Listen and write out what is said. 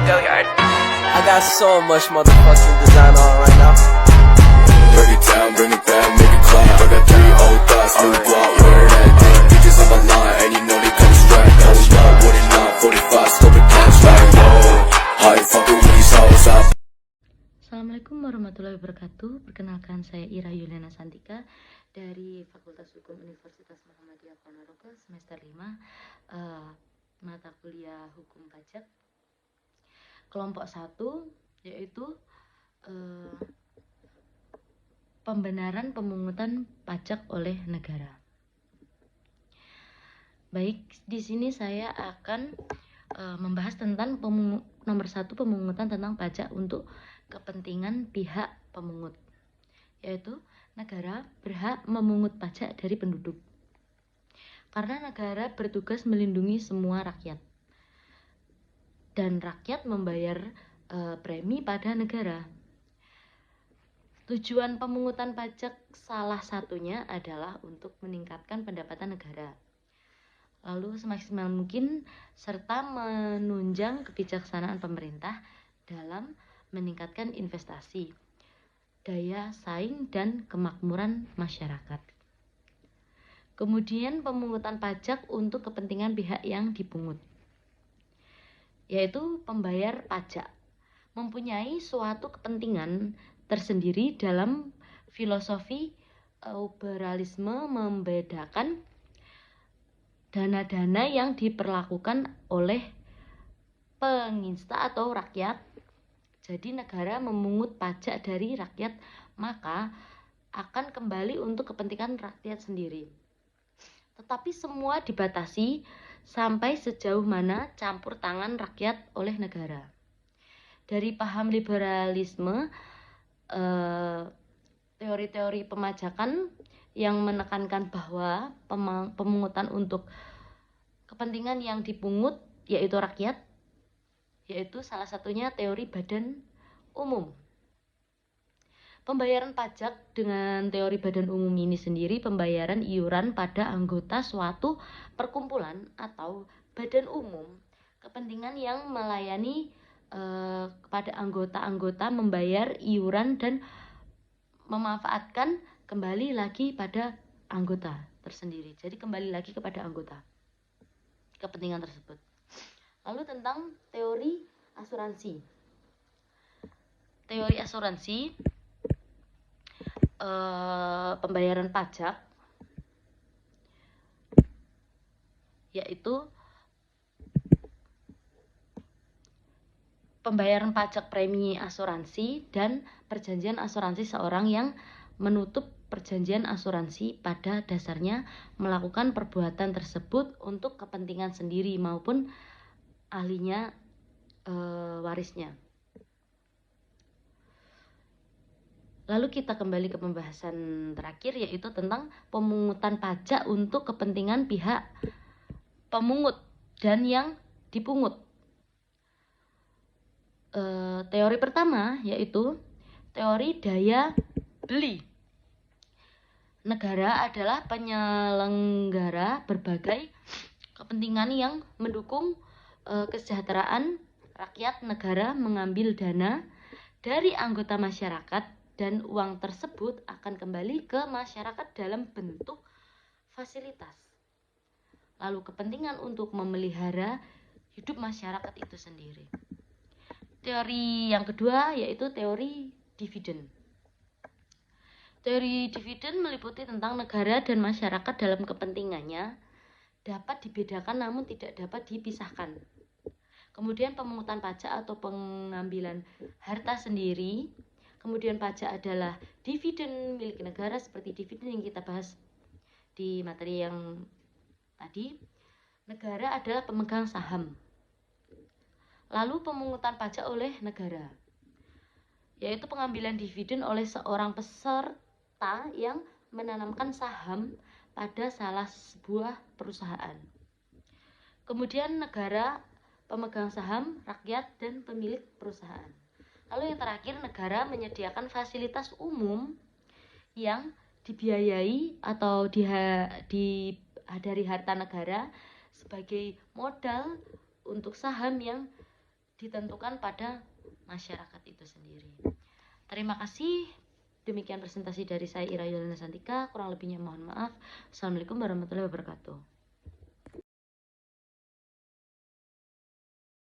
Billiard. I got so much motherfucking design on right now. Break it down, bring it back, make it clap. I got 3 old thoughts, new block, where that day. Bitches on my line, and you know they come straight. Hold up, what it not, 45, stop it, cash like whoa. How you fucking with these hoes up? Assalamualaikum warahmatullahi wabarakatuh. Perkenalkan, saya Ira Yuliana Santika dari Fakultas Hukum Universitas Muhammadiyah Ponorogo semester 5, mata kuliah Hukum Pajak kelompok 1, yaitu pembenaran pemungutan pajak oleh negara. Baik, di sini saya akan membahas tentang nomor 1, pemungutan tentang pajak untuk kepentingan pihak pemungut, yaitu negara berhak memungut pajak dari penduduk karena negara bertugas melindungi semua rakyat dan rakyat membayar premi pada negara. Tujuan pemungutan pajak salah satunya adalah untuk meningkatkan pendapatan negara, lalu semaksimal mungkin serta menunjang kebijaksanaan pemerintah dalam meningkatkan investasi, daya saing, dan kemakmuran masyarakat. Kemudian pemungutan pajak untuk kepentingan pihak yang dipungut, yaitu pembayar pajak, mempunyai suatu kepentingan tersendiri dalam filosofi liberalisme, membedakan dana-dana yang diperlakukan oleh penginsta atau rakyat. Jadi negara memungut pajak dari rakyat, maka akan kembali untuk kepentingan rakyat sendiri. Tetapi semua dibatasi sampai sejauh mana campur tangan rakyat oleh negara. Dari paham liberalisme, teori-teori pemajakan yang menekankan bahwa pemungutan untuk kepentingan yang dipungut yaitu rakyat, yaitu salah satunya teori badan umum. Pembayaran pajak dengan teori badan umum ini sendiri pembayaran iuran pada anggota suatu perkumpulan atau badan umum kepentingan yang melayani kepada anggota-anggota membayar iuran dan memanfaatkan kembali lagi pada anggota tersendiri. Jadi kembali lagi kepada anggota kepentingan tersebut. Lalu tentang teori asuransi. Teori asuransi pembayaran pajak yaitu pembayaran pajak premi asuransi dan perjanjian asuransi seorang yang menutup perjanjian asuransi pada dasarnya melakukan perbuatan tersebut untuk kepentingan sendiri maupun ahlinya warisnya. Lalu kita kembali ke pembahasan terakhir, yaitu tentang pemungutan pajak untuk kepentingan pihak pemungut dan yang dipungut. Teori pertama yaitu teori daya beli. Negara adalah penyelenggara berbagai kepentingan yang mendukung kesejahteraan rakyat. Negara mengambil dana dari anggota masyarakat dan uang tersebut akan kembali ke masyarakat dalam bentuk fasilitas. Lalu kepentingan untuk memelihara hidup masyarakat itu sendiri. Teori yang kedua yaitu teori dividen. Teori dividen meliputi tentang negara dan masyarakat dalam kepentingannya dapat dibedakan namun tidak dapat dipisahkan. Kemudian pemungutan pajak atau pengambilan harta sendiri. Kemudian pajak adalah dividen milik negara seperti dividen yang kita bahas di materi yang tadi. Negara adalah pemegang saham. Lalu pemungutan pajak oleh negara, yaitu pengambilan dividen oleh seorang peserta yang menanamkan saham pada salah sebuah perusahaan. Kemudian negara, pemegang saham, rakyat, dan pemilik perusahaan. Lalu yang terakhir, negara menyediakan fasilitas umum yang dibiayai atau dari harta negara sebagai modal untuk saham yang ditentukan pada masyarakat itu sendiri. Terima kasih. Demikian presentasi dari saya Ira Yolanda Santika. Kurang lebihnya mohon maaf. Assalamualaikum warahmatullahi wabarakatuh.